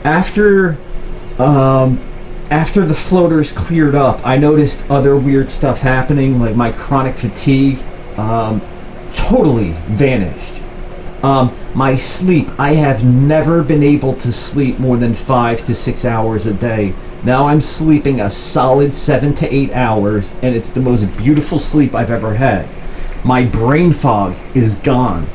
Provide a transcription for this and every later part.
After after the floaters cleared up, I noticed other weird stuff happening, like my chronic fatigue totally vanished. My sleep, I have never been able to sleep more than 5 to 6 hours a day. Now I'm sleeping a solid 7 to 8 hours, and it's the most beautiful sleep I've ever had. My brain fog is gone.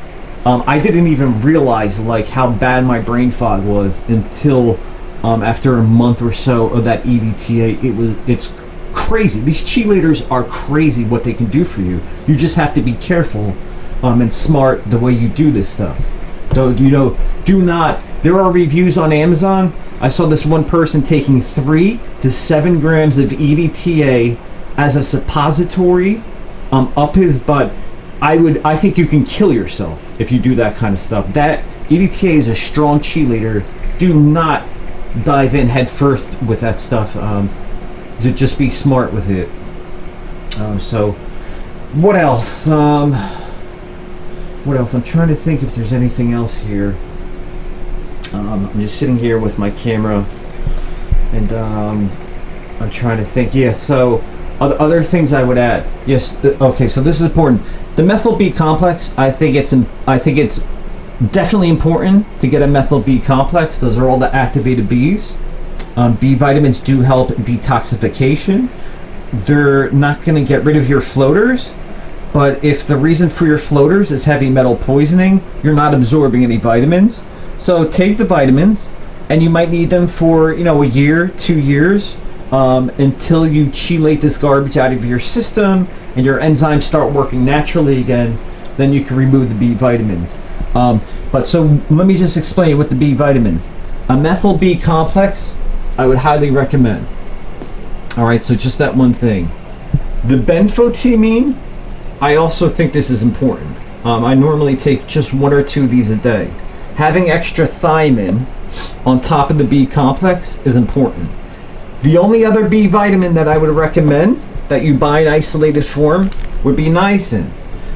I didn't even realize like how bad my brain fog was until after a month or so of that EDTA. It's crazy. These chelators are crazy what they can do for you. You just have to be careful and smart the way you do this stuff. Do not. There are reviews on Amazon. I saw this one person taking 3 to 7 grams of EDTA as a suppository up his butt. I think you can kill yourself if you do that kind of stuff. That EDTA is a strong chelator. Do not dive in head first with that stuff. To just be smart with it. So, what else? What else? I'm trying to think if there's anything else here. I'm just sitting here with my camera, and I'm trying to think. Yeah. So, other things I would add. Yes. Okay. So this is important. The methyl B complex. I think it's definitely important to get a methyl B complex. Those are all the activated Bs. B vitamins do help detoxification. They're not going to get rid of your floaters, but if the reason for your floaters is heavy metal poisoning, you're not absorbing any vitamins. So take the vitamins, and you might need them for a year, 2 years, until you chelate this garbage out of your system and your enzymes start working naturally again. Then you can remove the B vitamins. But so let me just explain with the B vitamins. A methyl B complex, I would highly recommend. All right, so just that one thing. The benfotiamine, I also think this is important. I normally take just 1 or 2 of these a day. Having extra thiamine on top of the B complex is important. The only other B vitamin that I would recommend that you buy in isolated form would be niacin.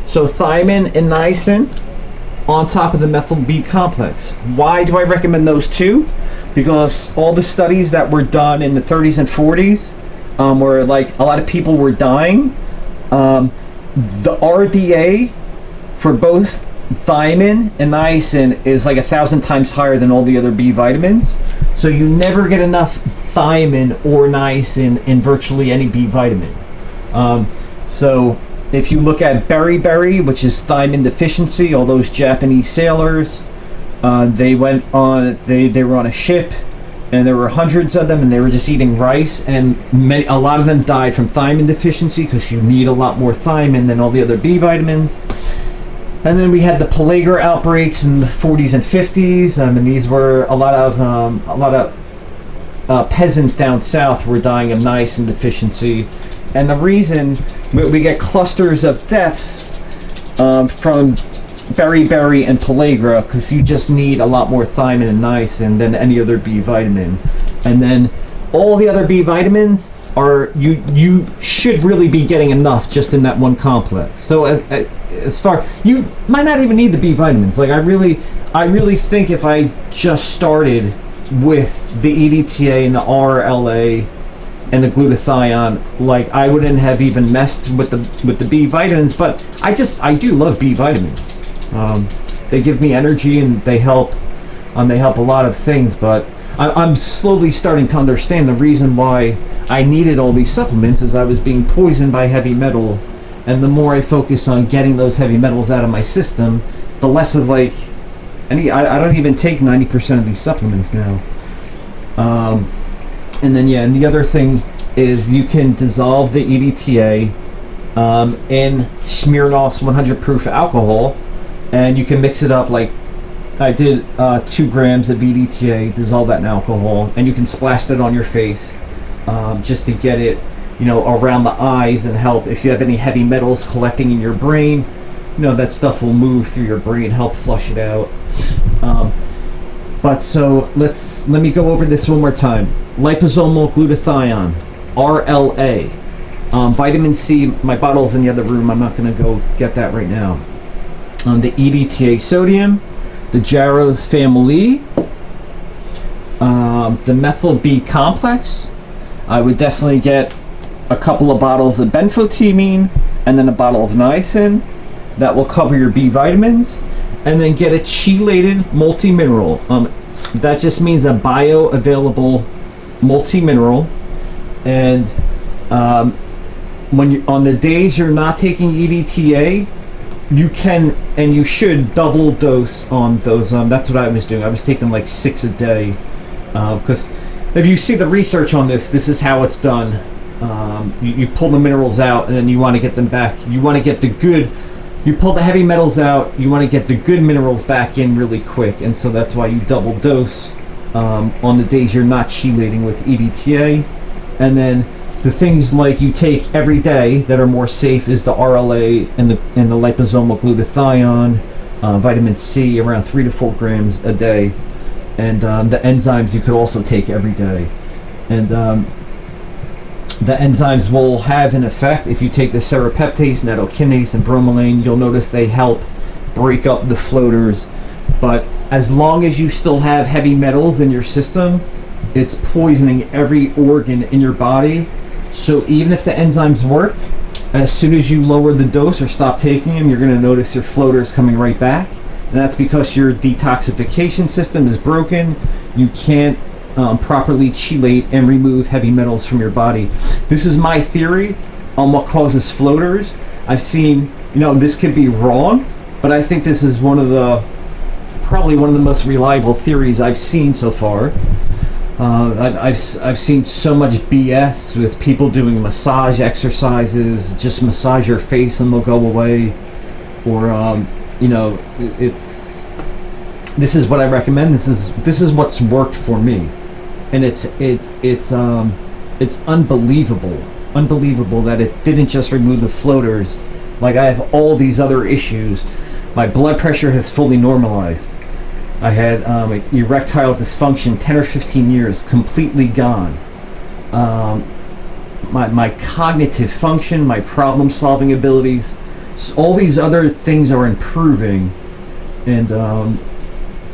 So thiamine and niacin on top of the methyl B complex. Why do I recommend those two? Because all the studies that were done in the 30s and 40s, where like a lot of people were dying, the RDA for both thiamine and niacin is like 1,000 times higher than all the other B vitamins. So you never get enough thiamine or niacin in virtually any B vitamin. So if you look at beriberi, which is thiamine deficiency, all those Japanese sailors, they were on a ship, and there were hundreds of them, and they were just eating rice, and a lot of them died from thiamine deficiency because you need a lot more thiamine than all the other B vitamins. And then we had the pellagra outbreaks in the 40s and 50s, and these were a lot of peasants down south were dying of niacin deficiency. And the reason we get clusters of deaths from beriberi and pellagra, because you just need a lot more thiamine and niacin than any other B vitamin. And then all the other B vitamins are you should really be getting enough just in that one complex. So as far, you might not even need the B vitamins. Like I really think if I just started with the EDTA and the RLA and the glutathione, like I wouldn't have even messed with the B vitamins. But I do love B vitamins. They give me energy and they help a lot of things. But I'm slowly starting to understand the reason why I needed all these supplements is I was being poisoned by heavy metals. And the more I focus on getting those heavy metals out of my system, the less of I don't even take 90% of these supplements now. And then and the other thing is you can dissolve the EDTA in Smirnoff's 100 proof alcohol, and you can mix it up like I did 2 grams of EDTA, dissolve that in alcohol, and you can splash that on your face just to get it around the eyes and help if you have any heavy metals collecting in your brain. That stuff will move through your brain, help flush it out. But so let me go over this one more time. Liposomal glutathione, RLA. Vitamin C, my bottle's in the other room. I'm not going to go get that right now. The EDTA sodium, the Jarrows family, the methyl B complex. I would definitely get a couple of bottles of benfotiamine and then a bottle of niacin. That will cover your B vitamins. And then get a chelated multi-mineral. That just means a bioavailable multi-mineral. And when you, on the days you're not taking EDTA, you can and you should double dose on those. That's what I was doing. I was taking like 6 a day, because if you see the research on this, this is how it's done. You pull the minerals out and then you want to get them back. You want to get the good. You pull the heavy metals out. You want to get the good minerals back in really quick, and so that's why you double dose on the days you're not chelating with EDTA. And then the things like you take every day that are more safe is the RLA and the liposomal glutathione, vitamin C around 3 to 4 grams a day, and the enzymes you could also take every day. And the enzymes will have an effect if you take the serrapeptase, nattokinase, and bromelain. You'll notice they help break up the floaters. But as long as you still have heavy metals in your system, it's poisoning every organ in your body. So even if the enzymes work, as soon as you lower the dose or stop taking them, you're going to notice your floaters coming right back. And that's because your detoxification system is broken. You can't properly chelate and remove heavy metals from your body. This is my theory on what causes floaters. I've seen, this could be wrong, but I think this is probably one of the most reliable theories I've seen so far. I've seen so much BS with people doing massage exercises, just massage your face and they'll go away, or this is what I recommend. This is what's worked for me. And it's unbelievable that it didn't just remove the floaters. Like, I have all these other issues. My blood pressure has fully normalized. I had erectile dysfunction 10 or 15 years, completely gone. My cognitive function, my problem solving abilities, all these other things are improving, and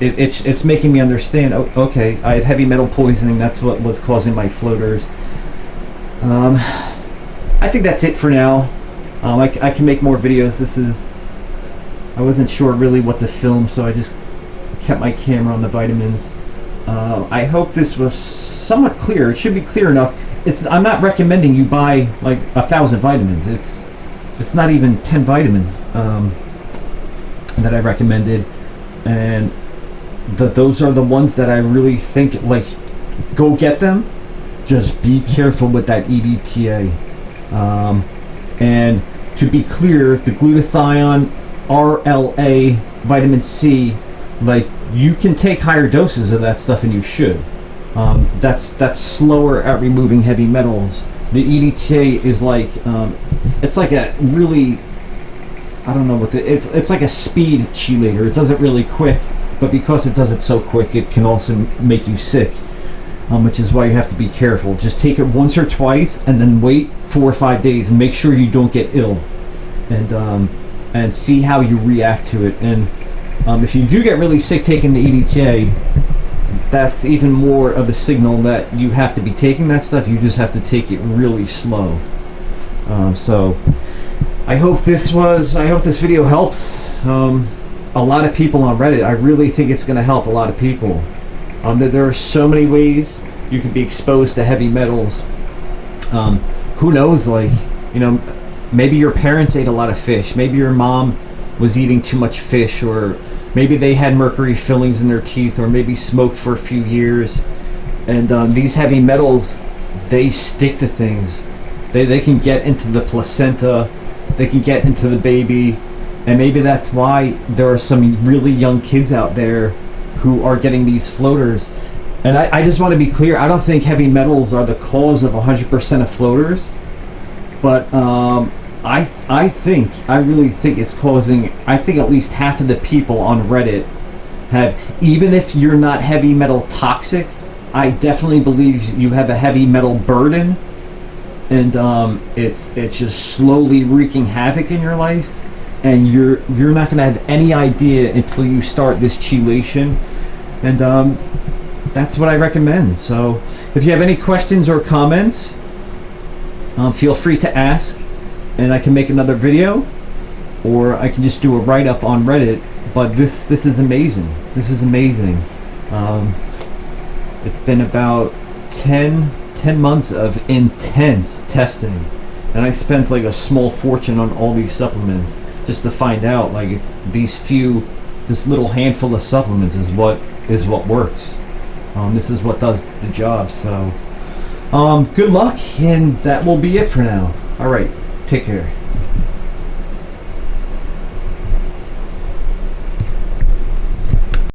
it's making me understand, okay, I had heavy metal poisoning, that's what was causing my floaters. I think that's it for now. I can make more videos. I wasn't sure really what to film, so I just kept my camera on the vitamins. I hope this was somewhat clear. It should be clear enough. I'm not recommending you buy like 1,000 vitamins. It's not even 10 vitamins that I recommended, and those are the ones that I really think, like, go get them. Just be careful with that EDTA. And to be clear, the glutathione, RLA, vitamin C, like, you can take higher doses of that stuff, and you should. That's slower at removing heavy metals. The EDTA is like, it's like a really, I don't know it's like a speed chelator. It does it really quick, but because it does it so quick, it can also make you sick, which is why you have to be careful. Just take it once or twice, and then wait 4 or 5 days, and make sure you don't get ill, and see how you react to it. And if you do get really sick taking the EDTA, that's even more of a signal that you have to be taking that stuff. You just have to take it really slow. So I hope this video helps a lot of people on Reddit. I really think it's going to help a lot of people. There are so many ways you can be exposed to heavy metals. Who knows, like, maybe your parents ate a lot of fish. Maybe your mom was eating too much fish, or maybe they had mercury fillings in their teeth, or maybe smoked for a few years. And these heavy metals, they stick to things. They can get into the placenta, they can get into the baby, and maybe that's why there are some really young kids out there who are getting these floaters. And I just want to be clear, I don't think heavy metals are the cause of 100% of floaters, but I really think it's causing, I think at least half of the people on Reddit have, even if you're not heavy metal toxic, I definitely believe you have a heavy metal burden, and it's just slowly wreaking havoc in your life, and you're not going to have any idea until you start this chelation. And that's what I recommend. So if you have any questions or comments, feel free to ask, and I can make another video, or I can just do a write-up on Reddit. But this is amazing. This is amazing. It's been about 10 months of intense testing, and I spent like a small fortune on all these supplements just to find out like it's this little handful of supplements is what works. This is what does the job. So good luck, and that will be it for now. All right, take care.